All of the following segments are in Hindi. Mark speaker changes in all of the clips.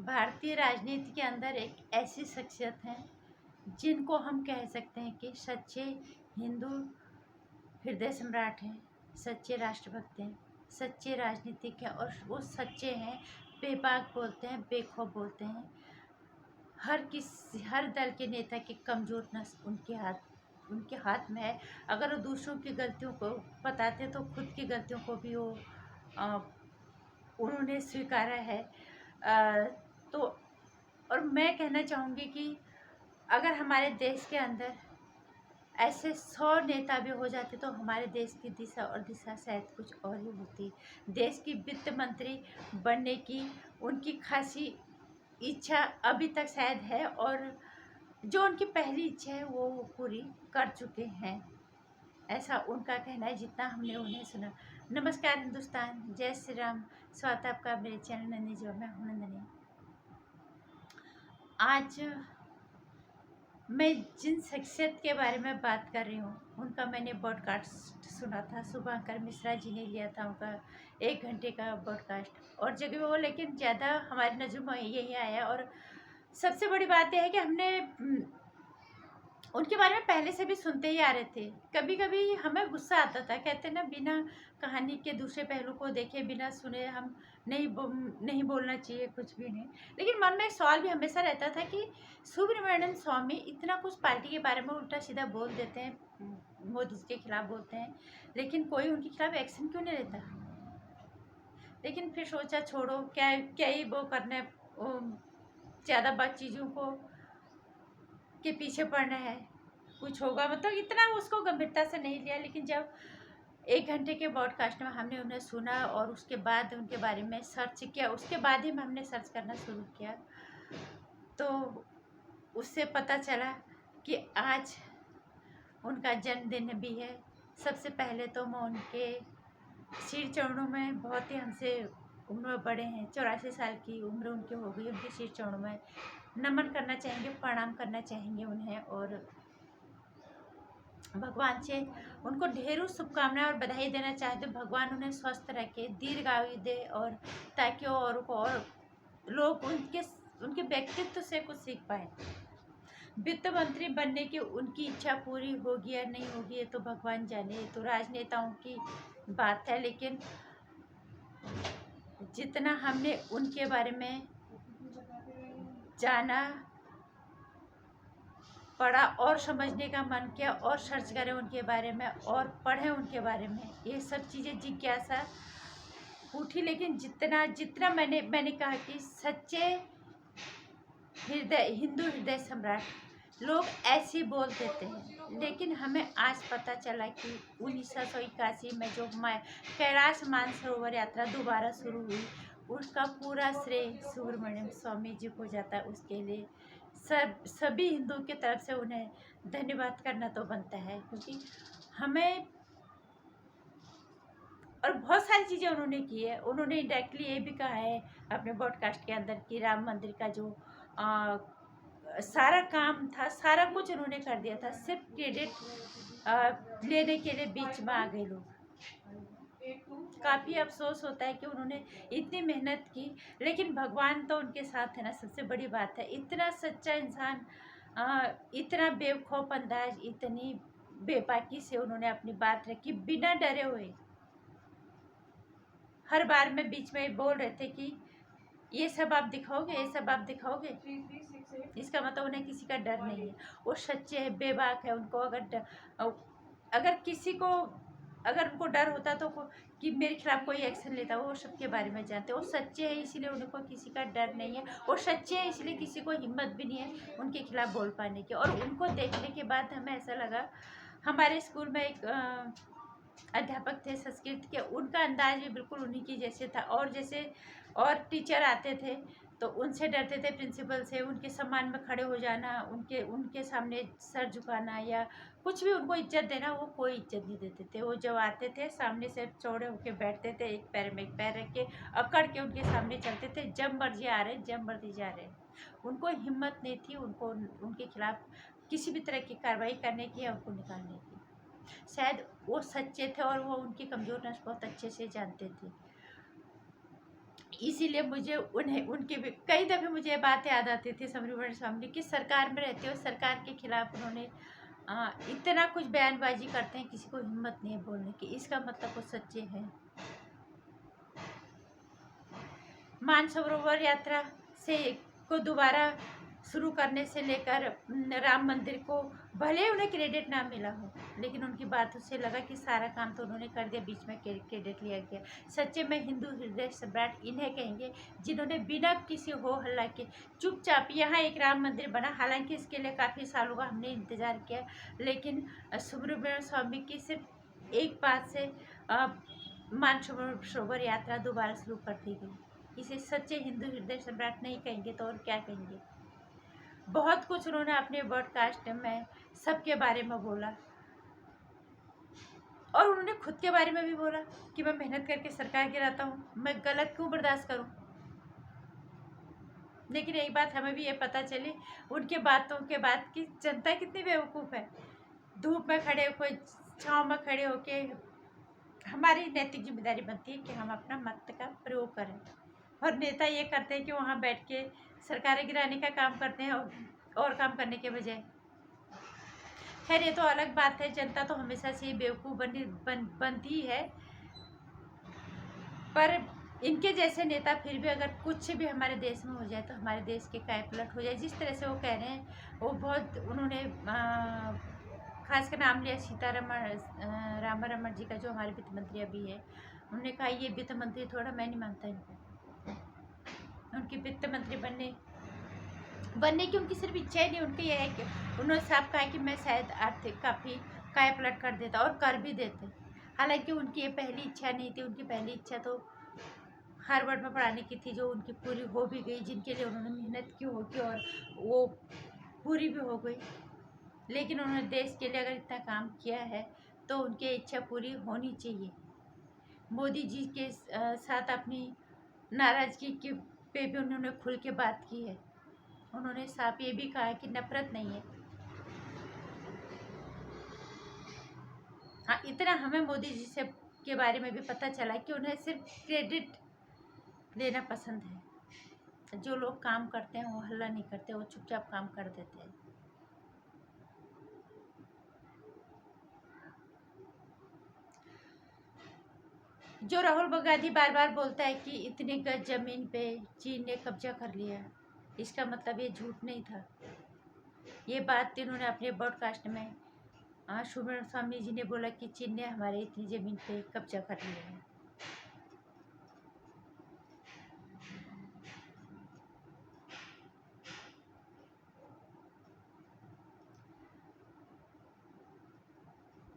Speaker 1: भारतीय राजनीति के अंदर एक ऐसी शख्सियत है जिनको हम कह सकते हैं कि सच्चे हिंदू हृदय सम्राट हैं, सच्चे राष्ट्रभक्त हैं, सच्चे राजनीतिक हैं और वो सच्चे हैं, बेबाक बोलते हैं, बेखौफ बोलते हैं। हर दल के नेता के कमज़ोर नस उनके हाथ में है। अगर वो दूसरों की गलतियों को बताते तो खुद की गलतियों को भी वो अ, उन्होंने स्वीकारा है। तो और मैं कहना चाहूँगी कि अगर हमारे देश के अंदर ऐसे 100 नेता भी हो जाते तो हमारे देश की दिशा शायद कुछ और ही होती। देश की वित्त मंत्री बनने की उनकी खासी इच्छा अभी तक शायद है और जो उनकी पहली इच्छा है वो पूरी कर चुके हैं, ऐसा उनका कहना है जितना हमने उन्हें सुना। नमस्कार हिंदुस्तान, जय श्री राम। स्वागत है आपका मेरे चैनल नंदिनी जो मैं हूँ नंदिनी। आज मैं जिन शख्सियत के बारे में बात कर रही हूँ उनका मैंने पॉडकास्ट सुना था। शुभंकर मिश्रा जी ने लिया था उनका 1 घंटे का पॉडकास्ट और जगह वो, लेकिन ज़्यादा हमारी नज़र में यही आया। और सबसे बड़ी बात यह है कि हमने उनके बारे में पहले से भी सुनते ही आ रहे थे। कभी कभी हमें गुस्सा आता था, कहते ना बिना कहानी के दूसरे पहलू को देखे बिना सुने हम नहीं बोलना चाहिए कुछ भी नहीं। लेकिन मन में एक सवाल भी हमेशा रहता था कि सुब्रमण्यम स्वामी इतना कुछ पार्टी के बारे में उल्टा सीधा बोल देते हैं, मोदी जी के खिलाफ बोलते हैं, लेकिन कोई उनके खिलाफ एक्शन क्यों नहीं लेता। लेकिन फिर सोचा छोड़ो, क्या क्या ही वो करने, ज़्यादा बात चीज़ों को के पीछे पड़ना है, कुछ होगा, मतलब इतना उसको गंभीरता से नहीं लिया। लेकिन जब 1 घंटे के पॉडकास्ट में हमने उन्हें सुना और उसके बाद उनके बारे में सर्च किया, उसके बाद ही हमने सर्च करना शुरू किया, तो उससे पता चला कि आज उनका जन्मदिन भी है। सबसे पहले तो मैं उनके सिर चरणों में, बहुत ही हमसे उम्र में बड़े हैं, 84 साल की उम्र उनकी हो गई, उनके सिर चरणों में नमन करना चाहेंगे, प्रणाम करना चाहेंगे उन्हें और भगवान से उनको ढेरों शुभकामनाएं और बधाई देना चाहते। भगवान उन्हें स्वस्थ रखे, दीर्घायु दे और ताकि और को और लोग उनके व्यक्तित्व से कुछ सीख पाए। वित्त मंत्री बनने की उनकी इच्छा पूरी होगी या नहीं होगी ये तो भगवान जाने, ये तो राजनेताओं की बात है। लेकिन जितना हमने उनके बारे में जाना, पढ़ा और समझने का मन किया और सर्च करें उनके बारे में और पढ़ें उनके बारे में, ये सब चीज़ें जिज्ञासा उठी। लेकिन जितना मैंने कहा कि सच्चे हिंदू हृदय सम्राट लोग ऐसे बोल देते हैं, लेकिन हमें आज पता चला कि 1981 में जो कैलाश मानसरोवर यात्रा दोबारा शुरू हुई, उसका पूरा श्रेय सुब्रमण्यम स्वामी जी को जाता है। उसके लिए सभी हिंदुओं की तरफ से उन्हें धन्यवाद करना तो बनता है, क्योंकि हमें और बहुत सारी चीज़ें उन्होंने की है। उन्होंने डायरेक्टली ये भी कहा है अपने पॉडकास्ट के अंदर कि राम मंदिर का जो सारा काम था, सारा कुछ उन्होंने कर दिया था, सिर्फ क्रेडिट लेने के लिए बीच में आ गए लोग। काफ़ी अफसोस होता है कि उन्होंने इतनी मेहनत की, लेकिन भगवान तो उनके साथ है ना, सबसे बड़ी बात है। इतना सच्चा इंसान, इतना बेवकूफ़ अंदाज, इतनी बेबाकी से उन्होंने अपनी बात रखी बिना डरे हुए। हर बार में बीच में बोल रहे थे कि ये सब आप दिखाओगे, ये सब आप दिखाओगे, इसका मतलब उन्हें किसी का डर नहीं है। वो सच्चे है, बेबाक है। उनको अगर उनको डर होता तो कि मेरे खिलाफ कोई एक्शन लेता, वो सबके बारे में जानते। वो सच्चे हैं इसलिए उनको किसी का डर नहीं है, वो सच्चे हैं इसलिए किसी को हिम्मत भी नहीं है उनके खिलाफ बोल पाने की। और उनको देखने के बाद हमें ऐसा लगा, हमारे स्कूल में एक अध्यापक थे संस्कृत के, उनका अंदाज भी बिल्कुल उन्हीं की जैसे था। और टीचर आते थे तो उनसे डरते थे, प्रिंसिपल से, उनके सम्मान में खड़े हो जाना, उनके सामने सर झुकाना या कुछ भी उनको इज्जत देना, वो कोई इज्जत नहीं देते थे। वो जब आते थे सामने से चौड़े होके बैठते थे, एक पैर में एक पैर रख के अकड़ के उनके सामने चलते थे, जब मर्जी आ रहे जब मर्जी जा रहे। उनको हिम्मत नहीं थी उनको उनके खिलाफ किसी भी तरह की कार्रवाई करने की या उनको निकालने की। शायद वो सच्चे थे और वो उनकी कमज़ोर नस बहुत अच्छे से जानते थे। इसीलिए मुझे उन्हें उनके भी कई दफ़े मुझे ये बात याद आती थी सुब्रमण्यम स्वामी की, सरकार में रहते हो सरकार के खिलाफ उन्होंने इतना कुछ बयानबाजी करते हैं, किसी को हिम्मत नहीं है बोलने की, इसका मतलब वो सच्चे हैं। मानसरोवर यात्रा से को दोबारा शुरू करने से लेकर राम मंदिर को भले उन्हें क्रेडिट ना मिला हो, लेकिन उनकी बातों से लगा कि सारा काम तो उन्होंने कर दिया, बीच में क्रेडिट लिया गया। सच्चे में हिंदू हृदय सम्राट इन्हें कहेंगे, जिन्होंने बिना किसी हो हल्ला के चुपचाप यहाँ एक राम मंदिर बना। हालांकि इसके लिए काफ़ी सालों का हमने इंतज़ार किया, लेकिन सुब्रमण्यम स्वामी की सिर्फ एक बात से मानसरोवर यात्रा दोबारा शुरू कर दी गई। इसे सच्चे हिंदू हृदय सम्राट नहीं कहेंगे तो और क्या कहेंगे। बहुत कुछ उन्होंने अपने ब्रॉडकास्ट में सबके बारे में बोला, और उन्होंने खुद के बारे में भी बोला कि मैं मेहनत करके सरकार गिराता हूँ, मैं गलत क्यों बर्दाश्त करूँ। लेकिन एक बात हमें भी ये पता चली उनके बातों के बाद कि जनता कितनी बेवकूफ़ है। धूप में खड़े कोई छाँव में खड़े होके हमारी नैतिक जिम्मेदारी बनती है कि हम अपना मत का प्रयोग करें, और नेता ये करते हैं कि वहाँ बैठ के सरकारें गिराने का काम करते हैं और काम करने के बजाय। खैर ये तो अलग बात है, जनता तो हमेशा से बेवकूफ़ बनती है, पर इनके जैसे नेता फिर भी अगर कुछ भी हमारे देश में हो जाए तो हमारे देश के कायापलट हो जाए। जिस तरह से वो कह रहे हैं वो बहुत, उन्होंने खासकर नाम लिया सीतारमण रामारमण जी का, जो हमारे वित्त मंत्री अभी है। उन्होंने कहा ये वित्त मंत्री थोड़ा, मैं नहीं मानता इनको, उनकी वित्त मंत्री बनने की उनकी सिर्फ इच्छा ही नहीं, उनकी यह है कि उन्होंने साफ कहा कि मैं शायद आर्थिक काफ़ी कायापलट कर देता और कर भी देते। हालांकि उनकी ये पहली इच्छा नहीं थी, उनकी पहली इच्छा तो हार्वर्ड में पढ़ाने की थी, जो उनकी पूरी हो भी गई, जिनके लिए उन्होंने मेहनत की होगी और वो पूरी भी हो गई। लेकिन उन्होंने देश के लिए अगर इतना काम किया है तो उनकी इच्छा पूरी होनी चाहिए। मोदी जी के साथ अपनी नाराज़गी के पे भी उन्होंने खुल के बात की है। उन्होंने साफ ये भी कहा कि नफरत नहीं है। हाँ, इतना हमें मोदी जी से के बारे में भी पता चला कि उन्हें सिर्फ क्रेडिट लेना पसंद है। जो लोग काम करते हैं वो हल्ला नहीं करते, वो चुपचाप काम कर देते हैं। जो राहुल गांधी बार बार बोलता है कि इतने गज जमीन पे चीन ने कब्जा कर लिया, इसका मतलब ये झूठ नहीं था। ये बात इन्होंने अपने ब्रॉडकास्ट में सुब्रमण्यम स्वामी जी ने बोला कि चीन ने हमारे इतनी ज़मीन पे कब्जा कर लिया है।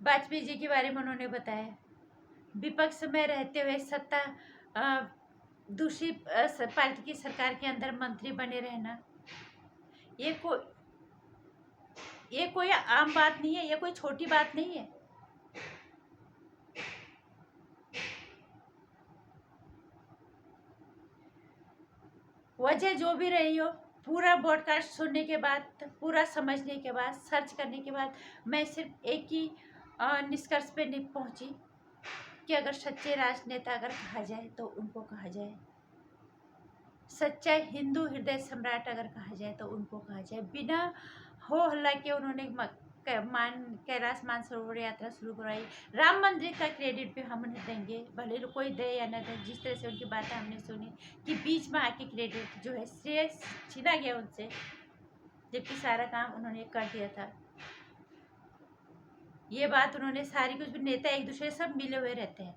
Speaker 1: वाजपेयी जी के बारे में उन्होंने बताया, विपक्ष में रहते हुए सत्ता दूसरी पार्टी की सरकार के अंदर मंत्री बने रहना, ये कोई आम बात नहीं है, ये कोई छोटी बात नहीं है। वजह जो भी रही हो, पूरा ब्रॉडकास्ट सुनने के बाद, पूरा समझने के बाद, सर्च करने के बाद, मैं सिर्फ एक ही निष्कर्ष पे नहीं पहुंची कि अगर सच्चे राजनेता अगर कहा जाए तो उनको कहा जाए, सच्चा हिंदू हृदय सम्राट अगर कहा जाए तो उनको कहा जाए। बिना हो हल्ला के उन्होंने कैलाश मानसरोवर यात्रा शुरू करवाई। राम मंदिर का क्रेडिट भी हम उन्हें देंगे, भले कोई दे या न दे। जिस तरह से उनकी बातें हमने सुनी कि बीच में आके क्रेडिट जो है श्रेय छीना गया उनसे, जबकि सारा काम उन्होंने कर दिया था। ये बात उन्होंने सारी, कुछ भी नेता एक दूसरे सब मिले हुए रहते हैं।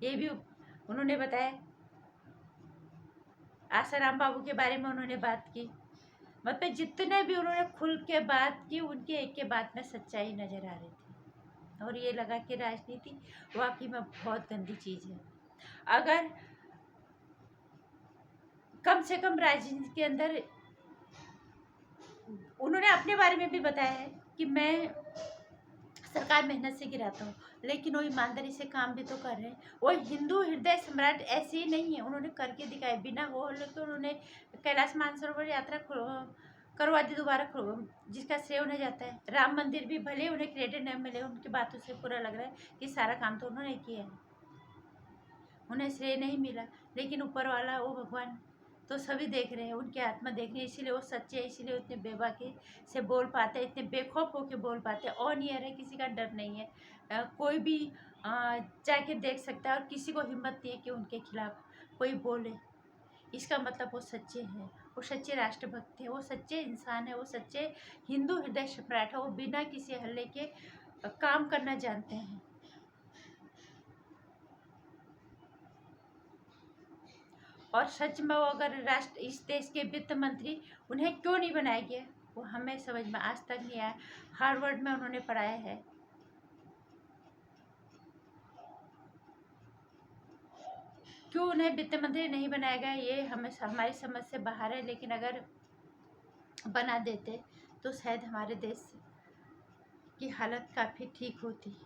Speaker 1: ये भी उन्होंने बताया। आसाराम बाबू के बारे में उन्होंने बात की। मतलब जितने भी उन्होंने खुल के बात की, उनके एक के बात में सच्चाई नजर आ रही थी, और ये लगा कि राजनीति वाकई में बहुत गंदी चीज़ है। अगर कम से कम राजनीति के अंदर, उन्होंने अपने बारे में भी बताया है कि मैं सरकार मेहनत से गिराता हूँ, लेकिन वो ईमानदारी से काम भी तो कर रहे हैं। वो हिंदू हृदय सम्राट ऐसे ही नहीं है, उन्होंने करके दिखाया। बिना हो, लेकिन उन्होंने कैलाश मानसरोवर यात्रा करवा दी दोबारा, जिसका श्रेय उन्हें जाता है। राम मंदिर भी भले उन्हें क्रेडिट न मिले, उनकी बातों से पूरा लग रहा है कि सारा काम तो उन्होंने किया है, उन्हें श्रेय नहीं मिला, लेकिन ऊपर वाला वो भगवान तो सभी देख रहे हैं, उनकी आत्मा देख रही है, इसीलिए वो सच्चे हैं, इसीलिए इतने बेबाकी से बोल पाते हैं, इतने बेखौफ होकर बोल पाते हैं। ऑन ईयर है, किसी का डर नहीं है, कोई भी जाके देख सकता है, और किसी को हिम्मत नहीं है कि उनके खिलाफ कोई बोले। इसका मतलब वो सच्चे हैं, वो सच्चे राष्ट्रभक्त हैं, वो सच्चे इंसान है, वो सच्चे हिंदू हृदय सम्राट है, वो बिना किसी हल्ले के काम करना जानते हैं। और सच में वो अगर राष्ट्र इस देश के वित्त मंत्री, उन्हें क्यों नहीं बनाया गया, वो हमें समझ में आज तक नहीं आया। हार्वर्ड में उन्होंने पढ़ाया है, क्यों उन्हें वित्त मंत्री नहीं बनाया गया, ये हमें हमारी समझ से बाहर है। लेकिन अगर बना देते तो शायद हमारे देश की हालत काफ़ी ठीक होती।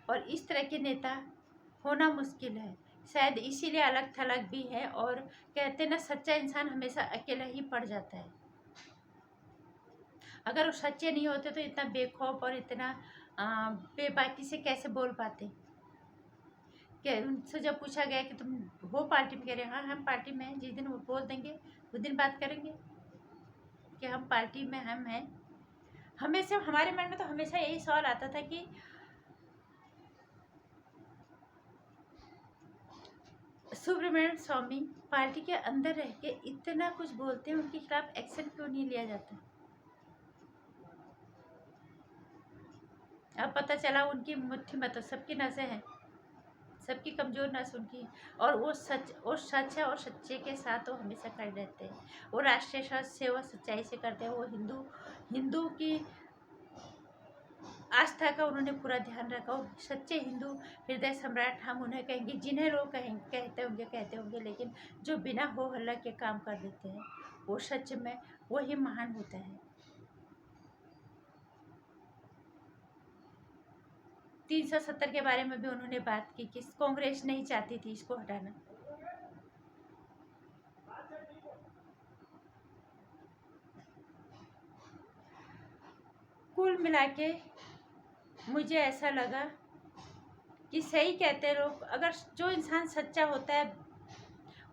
Speaker 1: और इस तरह के नेता होना मुश्किल है, शायद इसीलिए अलग थलग भी है। और कहते ना, सच्चा इंसान हमेशा अकेला ही पड़ जाता है। अगर वो सच्चे नहीं होते तो इतना बेखौफ और इतना बेबाकी से कैसे बोल पाते। क्या उनसे जब पूछा गया कि तुम हो पार्टी में, कह रहे हाँ हम पार्टी में हैं, जिस दिन वो बोल देंगे उस दिन बात करेंगे कि हम पार्टी में हम हैं। हमेशा हमारे मन में तो हमेशा यही सवाल आता था कि सुब्रमण्यम स्वामी पार्टी के अंदर रह के इतना कुछ बोलते हैं, उनके खिलाफ एक्शन क्यों नहीं लिया जाता। अब पता चला उनकी मुट्ठी में तो सबकी नसें हैं, सबकी कमजोर नस उनकी। और वो सच है, और सच्चे के साथ वो हमेशा खड़े रहते हैं। वो राष्ट्रीय सेवा सच्चाई से करते हैं। वो हिंदू की आस्था का उन्होंने पूरा ध्यान रखा। वो सच्चे हिंदू हृदय सम्राट हम उन्हें कहेंगे, जिन्हें लोग कहते होंगे, लेकिन जो बिना हो हल्ला के काम कर देते हैं, वो सच में वही महान होता है। 370 के बारे में भी उन्होंने बात की कि कांग्रेस नहीं चाहती थी इसको हटाना। कुल मिला के मुझे ऐसा लगा कि सही कहते हैं लोग, अगर जो इंसान सच्चा होता है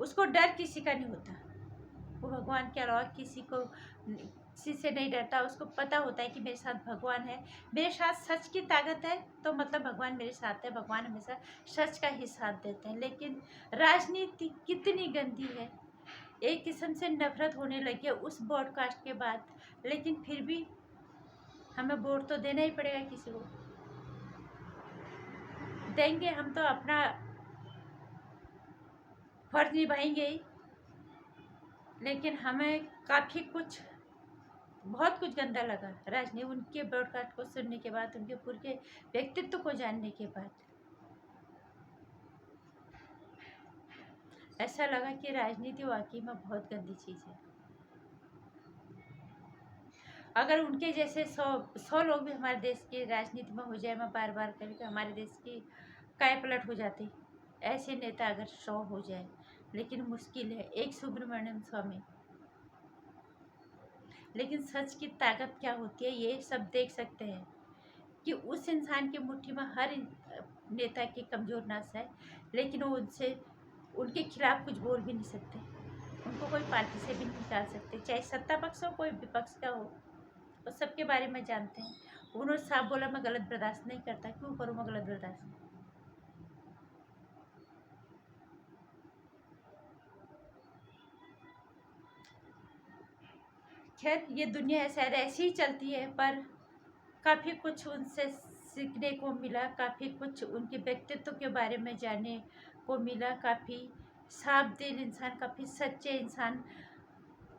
Speaker 1: उसको डर किसी का नहीं होता। वो भगवान के अलावा किसी से नहीं डरता। उसको पता होता है कि मेरे साथ भगवान है, मेरे साथ सच की ताकत है, तो मतलब भगवान मेरे साथ है। भगवान हमेशा सच का ही साथ देते हैं। लेकिन राजनीति कितनी गंदी है, एक किस्म से नफरत होने लगी है उस ब्रॉडकास्ट के बाद। लेकिन फिर भी हमें वोट तो देना ही पड़ेगा, किसी को देंगे, हम तो अपना फर्ज निभाएंगे ही। लेकिन हमें काफ़ी कुछ, बहुत कुछ गंदा लगा राजनीति, उनके ब्रॉडकास्ट को सुनने के बाद, उनके पूरे व्यक्तित्व को जानने के बाद ऐसा लगा कि राजनीति वाकई में बहुत गंदी चीज़ है। अगर उनके जैसे 100 लोग भी हमारे देश की राजनीति में हो जाए, मैं बार बार करके हमारे देश की काय पलट हो जाती। ऐसे नेता अगर 100 हो जाए, लेकिन मुश्किल है एक सुब्रमण्यम स्वामी। लेकिन सच की ताकत क्या होती है ये सब देख सकते हैं कि उस इंसान की मुट्ठी में हर नेता की कमज़ोर नस है, लेकिन वो उनके खिलाफ कुछ बोल भी नहीं सकते। उनको कोई पार्टी से भी नहीं निकाल सकते, चाहे सत्ता पक्ष हो कोई विपक्ष का हो। वो सबके बारे में जानते हैं। उन्होंने साफ बोला मैं गलत बर्दाश्त नहीं करता, क्यों करूँ मैं गलत बर्दाश्त। खैर ये दुनिया शायद ऐसी ही चलती है, पर काफ़ी कुछ उनसे सीखने को मिला, काफ़ी कुछ उनके व्यक्तित्व के बारे में जानने को मिला। काफ़ी साफ दिल इंसान, काफ़ी सच्चे इंसान,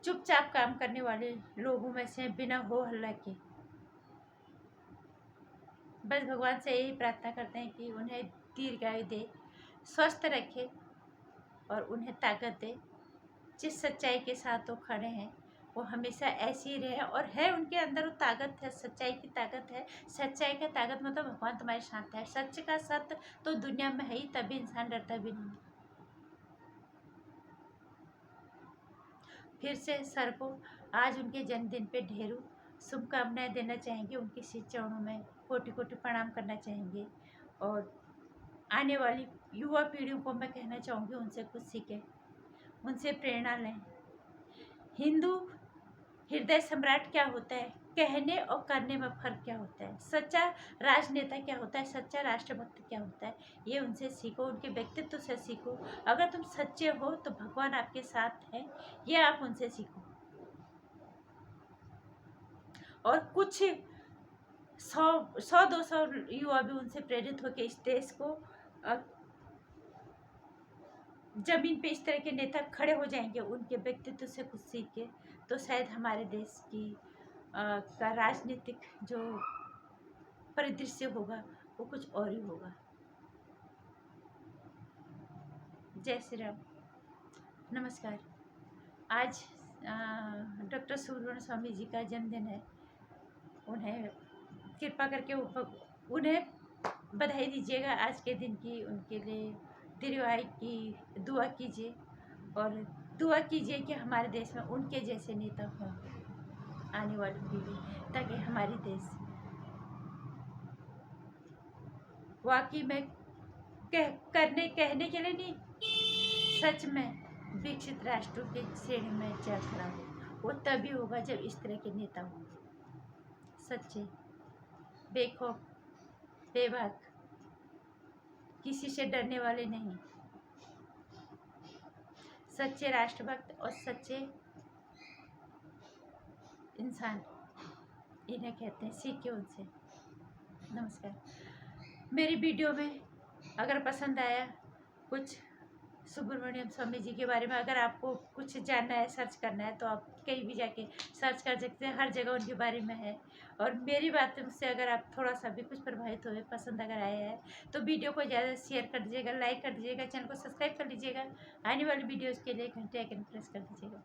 Speaker 1: चुपचाप काम करने वाले लोगों में से, बिना हो हल्ला के। बस भगवान से यही प्रार्थना करते हैं कि उन्हें दीर्घायु दे, स्वस्थ रखे और उन्हें ताकत दे। जिस सच्चाई के साथ वो खड़े हैं वो हमेशा ऐसी ही रहे। और है उनके अंदर वो ताकत है, सच्चाई की ताकत है। सच्चाई का ताकत मतलब भगवान तुम्हारे साथ है। सच का सत्य तो दुनिया में है ही, तभी इंसान डरता भी नहीं। फिर से सर को आज उनके जन्मदिन पे ढेरों शुभकामनाएं देना चाहेंगे, उनके श्री चरणों में कोटि कोटि प्रणाम करना चाहेंगे। और आने वाली युवा पीढ़ियों को मैं कहना चाहूँगी, उनसे कुछ सीखें, उनसे प्रेरणा लें। हिंदू हृदय सम्राट क्या होता है, कहने और करने में फर्क क्या होता है, सच्चा राजनेता क्या होता है, सच्चा राष्ट्रभक्त क्या होता है, ये उनसे सीखो, उनके व्यक्तित्व से सीखो। अगर तुम सच्चे हो तो भगवान आपके साथ है, ये आप उनसे सीखो। और कुछ 100-200 युवा भी उनसे प्रेरित होकर इस देश को जमीन पे इस तरह के नेता खड़े हो जाएंगे, उनके व्यक्तित्व से कुछ सीख के, तो शायद हमारे देश की का राजनीतिक जो परिदृश्य होगा वो कुछ और ही होगा। जय श्री राम, नमस्कार। आज डॉक्टर सुब्रमण्यम स्वामी जी का जन्मदिन है। उन्हें कृपा करके उन्हें बधाई दीजिएगा आज के दिन की, उनके लिए दीर्घायु की दुआ कीजिए और दुआ कीजिए कि हमारे देश में उनके जैसे नेता हों आने वाली पीढ़ी, ताकि हमारी देश वाकई में कहने के लिए नहीं, सच में विकसित राष्ट्रों के श्रेणी में चल खड़ा हो। वो तभी होगा जब इस तरह के नेता हों, सच्चे, बेखौफ, बेबाक, किसी से डरने वाले नहीं, सच्चे राष्ट्रभक्त और सच्चे इंसान, इन्हें कहते हैं। सीखे उनसे। नमस्कार। मेरी वीडियो में अगर पसंद आया कुछ सुब्रमण्यम स्वामी जी के बारे में, अगर आपको कुछ जानना है, सर्च करना है, तो आप कहीं भी जाके सर्च कर सकते हैं, हर जगह उनके बारे में है। और मेरी बातों से अगर आप थोड़ा सा भी कुछ प्रभावित हुए, पसंद अगर आया है, तो वीडियो को ज़्यादा शेयर कर दीजिएगा, लाइक कर दीजिएगा, चैनल को सब्सक्राइब कर लीजिएगा। आने वाली वीडियोज़ के लिए घंटे आइकन प्रेस कर दीजिएगा।